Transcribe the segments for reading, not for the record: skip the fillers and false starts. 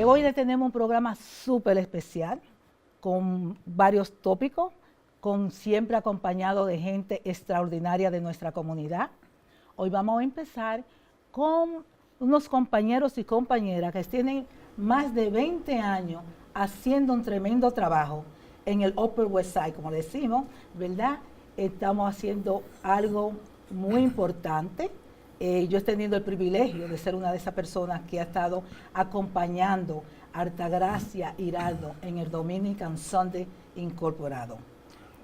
Hoy le tenemos un programa súper especial, con varios tópicos, siempre acompañado de gente extraordinaria de nuestra comunidad. Hoy vamos a empezar con unos compañeros y compañeras que tienen más de 20 años haciendo un tremendo trabajo en el Upper West Side, como decimos, ¿verdad? Estamos haciendo algo muy importante. Yo he tenido el privilegio de ser una de esas personas que ha estado acompañando a Altagracia Hiraldo en el Dominican Sunday Incorporado.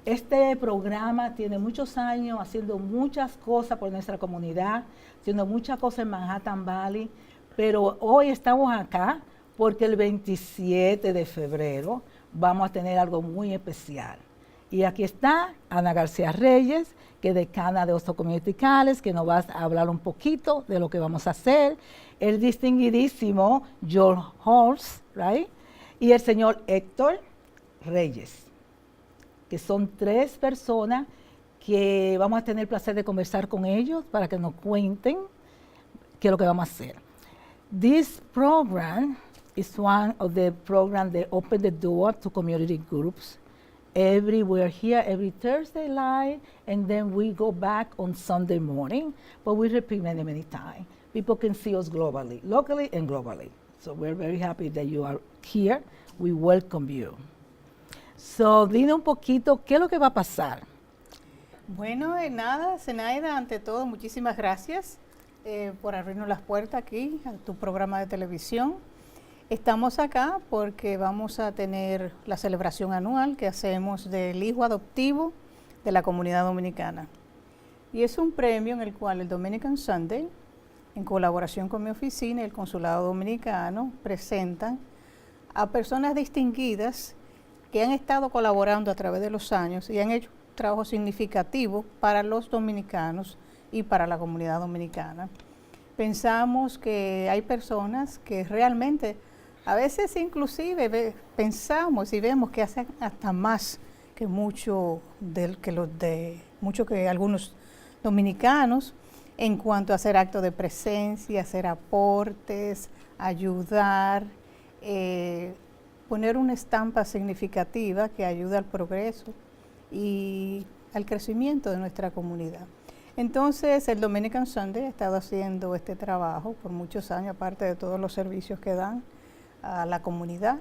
Este programa tiene muchos años haciendo muchas cosas por nuestra comunidad, haciendo muchas cosas en Manhattan Valley, pero hoy estamos acá porque el 27 de febrero vamos a tener algo muy especial. Y aquí está Ana García Reyes, que es decana de Hosto Community College, que nos va a hablar un poquito de lo que vamos a hacer. El distinguidísimo George Halls, right? Y el señor Hector Reyes, que son 3 personas que vamos a tener el placer de conversar con ellos para que nos cuenten qué es lo que vamos a hacer. This program is one of the programs that open the door to community groups. We're here every Thursday night, and then we go back on Sunday morning, but we repeat many, many times. People can see us globally, locally and globally. So we're very happy that you are here. We welcome you. So, dime un poquito, ¿qué es lo que va a pasar? Bueno, nada, Zenaida, ante todo, muchísimas gracias por abrirnos las puertas aquí a tu programa de televisión. Estamos acá porque vamos a tener la celebración anual que hacemos del hijo adoptivo de la comunidad dominicana. Y es un premio en el cual el Dominican Sunday, en colaboración con mi oficina y el Consulado Dominicano, presentan a personas distinguidas que han estado colaborando a través de los años y han hecho un trabajo significativo para los dominicanos y para la comunidad dominicana. Pensamos que hay personas que realmente, a veces inclusive pensamos y vemos que hacen hasta más que que algunos dominicanos en cuanto a hacer actos de presencia, hacer aportes, ayudar, poner una estampa significativa que ayude al progreso y al crecimiento de nuestra comunidad. Entonces, el Dominican Sunday ha estado haciendo este trabajo por muchos años, aparte de todos los servicios que dan a la comunidad,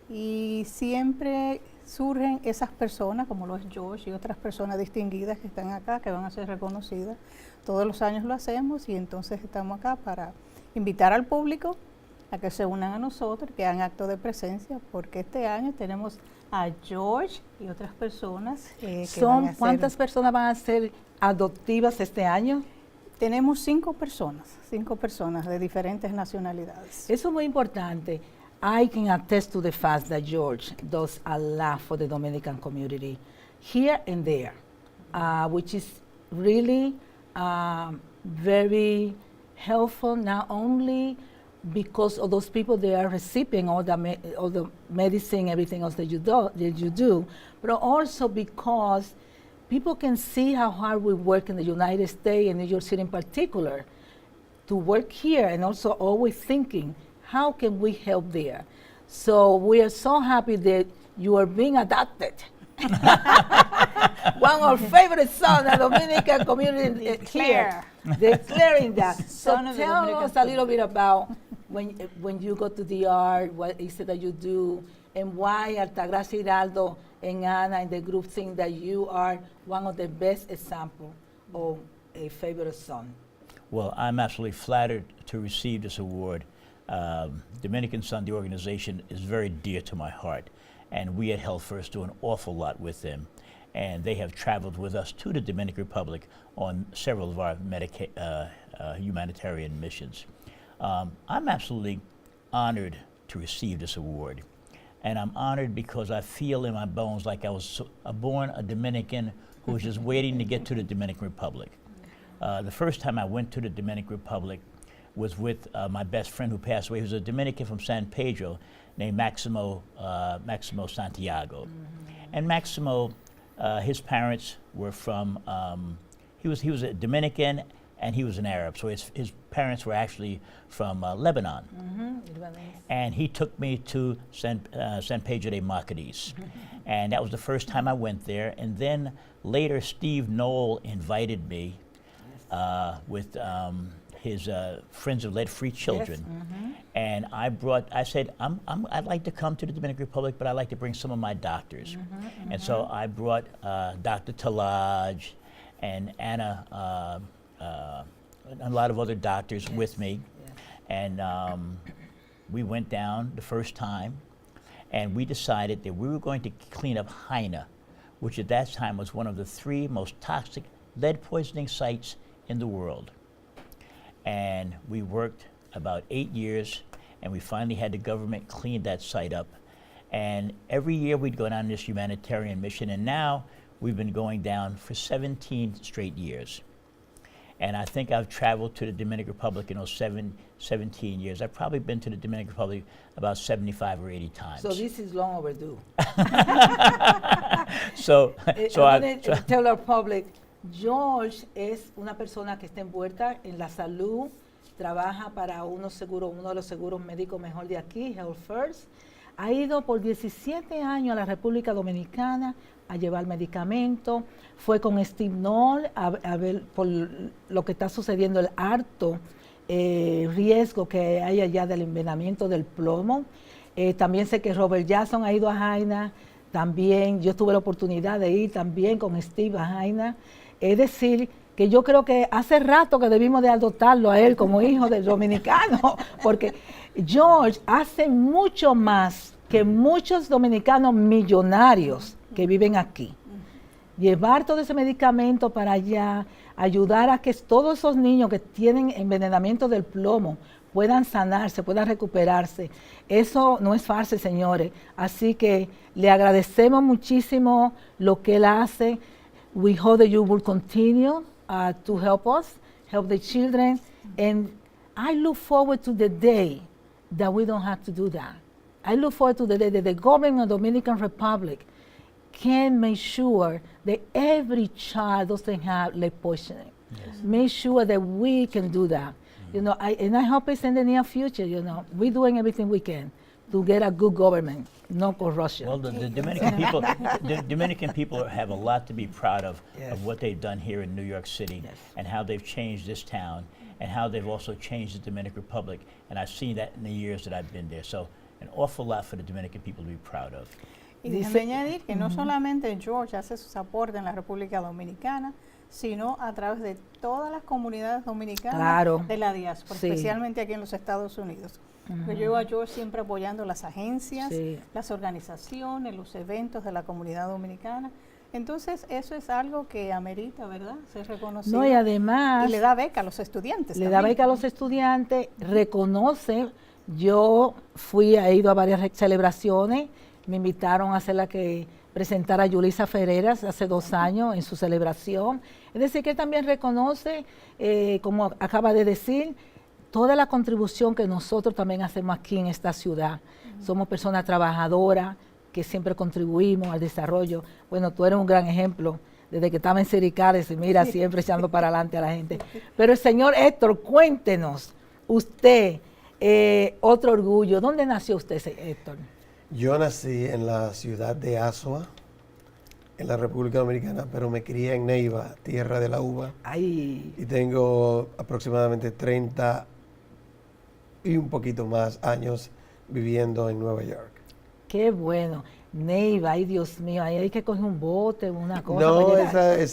y siempre surgen esas personas, como lo es George y otras personas distinguidas que están acá, que van a ser reconocidas. Todos los años lo hacemos y entonces estamos acá para invitar al público a que se unan a nosotros, que hagan acto de presencia, porque este año tenemos a George y otras personas que van a ¿Cuántas personas van a ser adoptivas este año? Tenemos 5 personas de diferentes nacionalidades. Eso es muy importante. I can attest to the fact that George does a lot for the Dominican community here and there, which is really very helpful, not only because of those people that are receiving all the medicine, everything else that you do, but also because people can see how hard we work in the United States and New York City in particular to work here, and also always thinking, how can we help there? So we are so happy that you are being adopted. One of our favorite sons, the Dominican community here, declaring that. So tell us a little bit about when you go to the art, what is it that you do, and why Altagracia Hiraldo and Ana and the group think that you are one of the best examples of a favorite son. Well, I'm absolutely flattered to receive this award. Dominican Sunday organization is very dear to my heart, and we at Health First do an awful lot with them. And they have traveled with us to the Dominican Republic on several of our humanitarian missions. I'm absolutely honored to receive this award. And I'm honored because I feel in my bones like I was born a Dominican who was just waiting to get to the Dominican Republic. The first time I went to the Dominican Republic was with my best friend who passed away, who was a Dominican from San Pedro named Maximo Santiago. And Maximo, his parents were from, he was a Dominican and he was an Arab, so his parents were actually from Lebanon. And he took me to San Pedro de Macorís. And that was the first time I went there. And then later, Steve Knoll invited me with his Friends of Lead-Free Children. And I said, I'd like to come to the Dominican Republic, but I'd like to bring some of my doctors. And so I brought Dr. Talaj and Anna, a lot of other doctors with me. And we went down the first time, and we decided that we were going to clean up Haina, which at that time was one of the 3 most toxic lead poisoning sites in the world. And we worked about 8 years, and we finally had the government clean that site up. And every year we'd go down this humanitarian mission, and now we've been going down for 17 straight years. And I think I've traveled to the Dominican Republic in those 17 years. I've probably been to the Dominican Republic about 75 or 80 times. So this is long overdue. So I tell our public, George es una persona que está envuelta en la salud, trabaja para uno de los seguros médicos mejor de aquí, Health First. Ha ido por 17 años a la República Dominicana a llevar medicamentos. Fue con Steve Knoll a ver por lo que está sucediendo, el alto riesgo que hay allá del envenenamiento del plomo. También sé que Robert Jackson ha ido a Jaina. También yo tuve la oportunidad de ir también con Steve a Jaina. Es decir, que yo creo que hace rato que debimos de adoptarlo a él como hijo del dominicano, porque George hace mucho más que muchos dominicanos millonarios que viven aquí. Llevar todo ese medicamento para allá, ayudar a que todos esos niños que tienen envenenamiento del plomo puedan sanarse, puedan recuperarse. Eso no es fácil, señores. Así que le agradecemos muchísimo lo que él hace. We hope that you will continue to help us, help the children. And I look forward to the day that we don't have to do that. I look forward to the day that the government of the Dominican Republic can make sure that every child doesn't have lead poisoning. Yes. Make sure that we can do that. You know, and I hope it's in the near future. You know, we're doing everything we can to get a good government, no corruption. Well, the Dominican people have a lot to be proud of what they've done here in New York City, and how they've changed this town, and how they've also changed the Dominican Republic. And I've seen that in the years that I've been there. So an awful lot for the Dominican people to be proud of. Y déjeme añadir que no solamente George hace sus aportes en la República Dominicana, sino a través de todas las comunidades dominicanas de la diáspora, especialmente aquí en los Estados Unidos. Yo llevo a George siempre apoyando las agencias, las organizaciones, los eventos de la comunidad dominicana. Entonces, eso es algo que amerita, ¿verdad?, ser reconocido. No, y además... Y le da beca a los estudiantes. Le da beca a los estudiantes, reconoce. Yo he ido a varias celebraciones, me invitaron a hacer la que presentara a Yulisa Ferreras hace 2 años en su celebración. Es decir, que también reconoce, como acaba de decir, toda la contribución que nosotros también hacemos aquí en esta ciudad. Somos personas trabajadoras que siempre contribuimos al desarrollo. Bueno, tú eres un gran ejemplo desde que estaba en Cericales y mira, siempre echando para adelante a la gente. Pero el señor Hector, cuéntenos, usted, otro orgullo. ¿Dónde nació usted, Hector? Yo nací en la ciudad de Azua, en la República Dominicana, pero me crié en Neiva, tierra de la uva. Ay. Y tengo aproximadamente 30 y un poquito más años viviendo en Nueva York. Qué bueno. Neiva, ay Dios mío, ahí hay que coger un bote, una cosa. No, es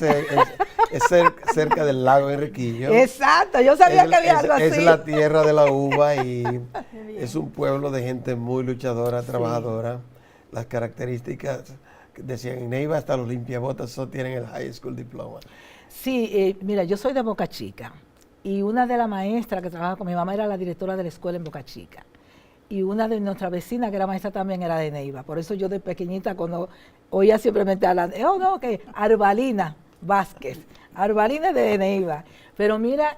cerca del lago Enriquillo. Exacto, yo sabía que había algo así. Es la tierra de la uva y es un pueblo de gente muy luchadora, trabajadora. Las características, decían, en Neiva hasta los limpiabotas tienen el high school diploma. Sí, mira, yo soy de Boca Chica y una de las maestras que trabajaba con mi mamá era la directora de la escuela en Boca Chica. Y una de nuestras vecinas, que era maestra también, era de Neiva. Por eso yo de pequeñita, cuando oía simplemente hablar, que Arbalina Vázquez, Arbalina de Neiva. Pero mira,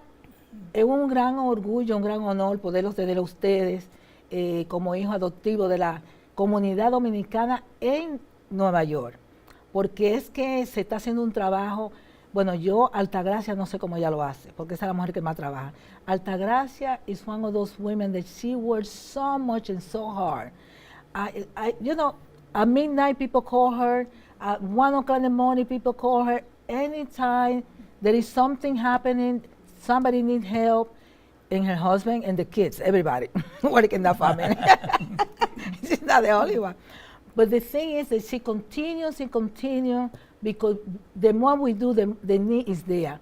es un gran orgullo, un gran honor poderlos tener a ustedes como hijos adoptivos de la comunidad dominicana en Nueva York. Porque es que se está haciendo un trabajo Bueno, yo, Altagracia, no sé cómo ella lo hace, porque esa es la mujer que más trabaja. Altagracia is one of those women that she works so much and so hard. You know, at midnight people call her, at 1 o'clock in the morning people call her. Anytime there is something happening, somebody needs help, and her husband and the kids, everybody work in that family. She's not the only one. But the thing is that she continues and continues, because the more we do, the need is there.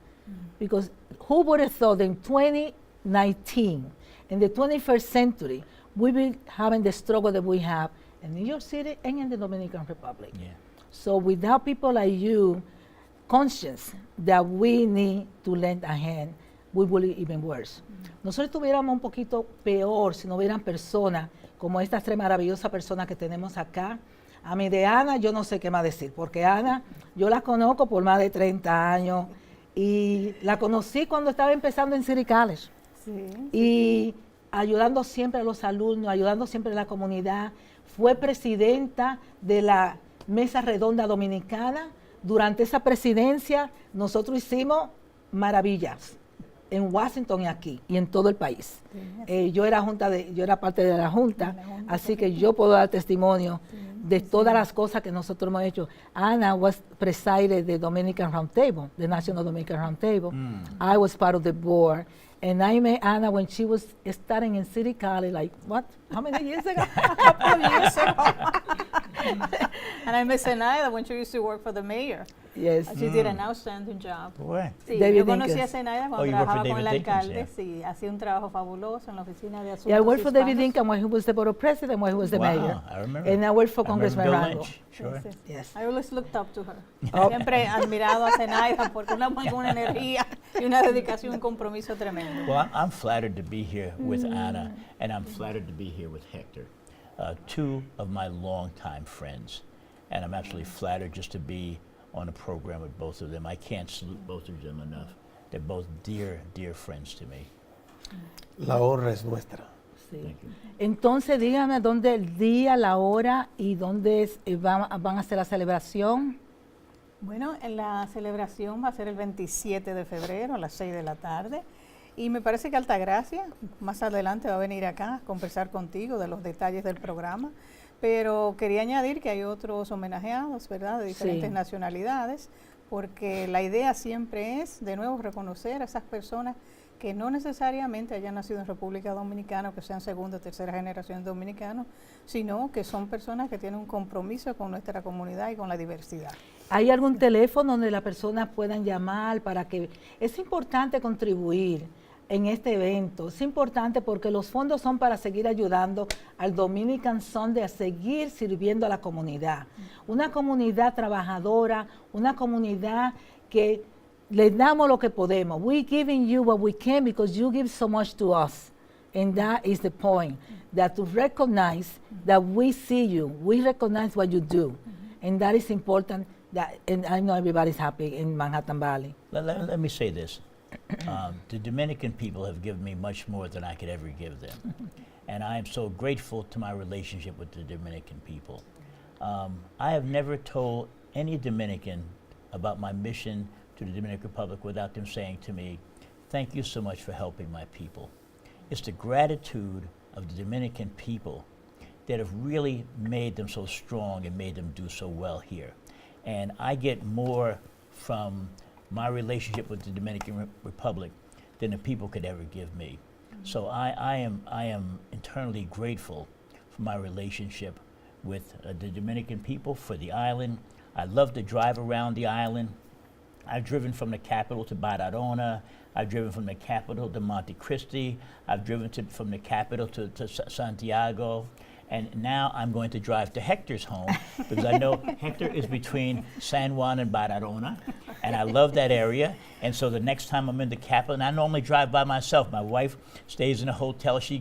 Because who would have thought in 2019, in the 21st century, we will be having the struggle that we have in New York City and in the Dominican Republic. Yeah. So without people like you, conscious that we need to lend a hand, we will be even worse. Nosotros estuviéramos un poquito peor si no hubieran personas como estas tres maravillosas personas que tenemos acá. A mí de Ana yo no sé qué más decir, porque Ana yo la conozco por más de 30 años y la conocí cuando estaba empezando en City College. Sí. Y ayudando siempre a los alumnos, ayudando siempre a la comunidad. Fue presidenta de la Mesa Redonda Dominicana. Durante esa presidencia nosotros hicimos maravillas en Washington y aquí y en todo el país. Sí, yo era parte de la junta, así que yo puedo dar testimonio de todas las cosas que nosotros hemos hecho. Anna was presided the Dominican Roundtable, the National Dominican Roundtable. I was part of the board. And I met Anna when she was starting in City College, like, what? How many years ago? A couple of years ago. And I met Zenaida when she used to work for the mayor. Yes. She did an outstanding job. Boy. Sí, David yo conocí Dinkins. a Zenaida cuando Oh, you worked for trabajaba con el David Dinkins, alcalde. Sí, hacía un trabajo fabuloso en la oficina de asuntos Yeah, I worked for David hispanos. Dinkins when he was the borough president, when he was the Wow, mayor. I remember. And I worked for I remember Congressman Bill Rango. Lynch, Sure. Sí, sí. Yes. I always looked up to her. Oh. Siempre he admirado a Zenaida porque una energía y una dedicación y un compromiso tremendo. Well, I'm flattered to be here with Anna, and I'm flattered to be here with Hector, two of my longtime friends. And I'm absolutely flattered just to be on a program with both of them. I can't salute both of them enough. They're both dear, dear friends to me. La honra es nuestra. Sí. Thank you. Entonces, dígame dónde el día, la hora y dónde van a hacer la celebración. Bueno, la celebración va a ser el 27 de febrero a las 6 de la tarde. Y me parece que Altagracia más adelante va a venir acá a conversar contigo de los detalles del programa. Pero quería añadir que hay otros homenajeados, ¿verdad?, de diferentes Sí. nacionalidades, porque la idea siempre es, de nuevo, reconocer a esas personas que no necesariamente hayan nacido en República Dominicana, que sean segunda o tercera generación dominicanos, sino que son personas que tienen un compromiso con nuestra comunidad y con la diversidad. ¿Hay algún teléfono donde las personas puedan llamar para que... Es importante contribuir en este evento. Es importante porque los fondos son para seguir ayudando al Dominican Sunday a seguir sirviendo a la comunidad. Una comunidad trabajadora, una comunidad que le damos lo que podemos. We're giving you what we can because you give so much to us. And that is the point, that to recognize that we see you, we recognize what you do. And that is important, and I know everybody's happy in Manhattan Valley. Let me say this. The Dominican people have given me much more than I could ever give them. And I am so grateful to my relationship with the Dominican people. I have never told any Dominican about my mission to the Dominican Republic without them saying to me, thank you so much for helping my people. It's the gratitude of the Dominican people that have really made them so strong and made them do so well here. And I get more from my relationship with the Dominican Republic than the people could ever give me. So I am internally grateful for my relationship with the Dominican people, for the island. I love to drive around the island. I've driven from the capital to Barcelona. I've driven from the capital to Monte Cristi. I've driven from the capital to Santiago. And now I'm going to drive to Hector's home because I know Hector is between San Juan and Barcelona, and I love that area. And so the next time I'm in the capital, and I normally drive by myself. My wife stays in a hotel. She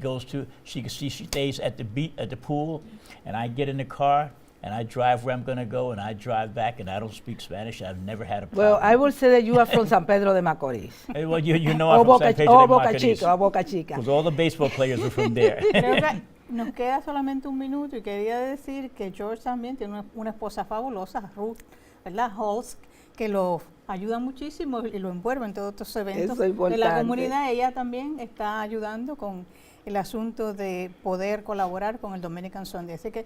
stays at the pool, and I get in the car and I drive where I'm going to go, and I drive back, and I don't speak Spanish. I've never had a problem. Well, I will say that you are from San Pedro de Macorís. Well, you know I'm from San Pedro de Boca Macorís, Chica, o Boca Chica. because all the baseball players are from there. Creo que nos queda solamente un minuto y quería decir que George también tiene una esposa fabulosa, Ruth, ¿verdad? Holst, que lo ayuda muchísimo y lo envuelve en todos estos eventos Eso es de la importante. comunidad. Ella también está ayudando con el asunto de poder colaborar con el Dominican Sunday. Así que,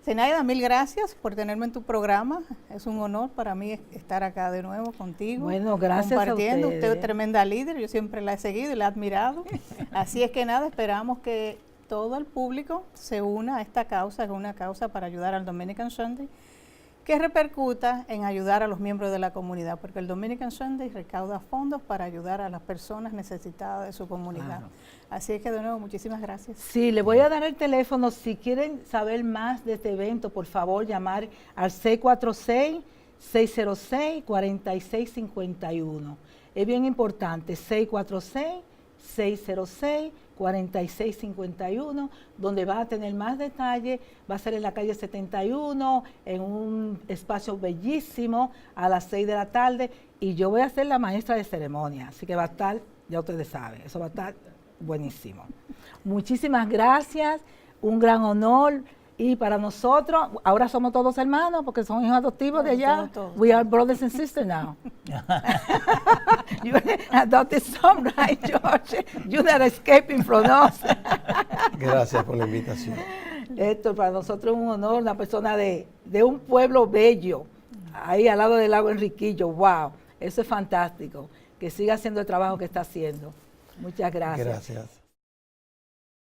Zenaida, mil gracias por tenerme en tu programa. Es un honor para mí estar acá de nuevo contigo. Bueno, gracias a compartiendo. ustedes. Usted es tremenda líder, yo siempre la he seguido y la he admirado. Así es que nada, esperamos que todo el público se una a esta causa, que es una causa para ayudar al Dominican Sunday, que repercuta en ayudar a los miembros de la comunidad, porque el Dominican Sunday recauda fondos para ayudar a las personas necesitadas de su comunidad. Claro. Así es que de nuevo, muchísimas gracias. Sí, le voy a dar el teléfono. Si quieren saber más de este evento, por favor, llamar al 646-606-4651. Es bien importante, 646-606-4651, donde va a tener más detalle. Va a ser en la calle 71, en un espacio bellísimo, a las 6 de la tarde. Y yo voy a ser la maestra de ceremonia, así que va a estar, ya ustedes saben, eso va a estar buenísimo. Muchísimas gracias, un gran honor. Y para nosotros, ahora somos todos hermanos porque son hijos adoptivos de allá. Todos. We are brothers and sisters now. You adopted son, right, George? You're not escaping from us. Gracias por la invitación. Hector, para nosotros es un honor, una persona de un pueblo bello, ahí al lado del lago Enriquillo. Wow, eso es fantástico. Que siga haciendo el trabajo que está haciendo. Muchas gracias. Gracias.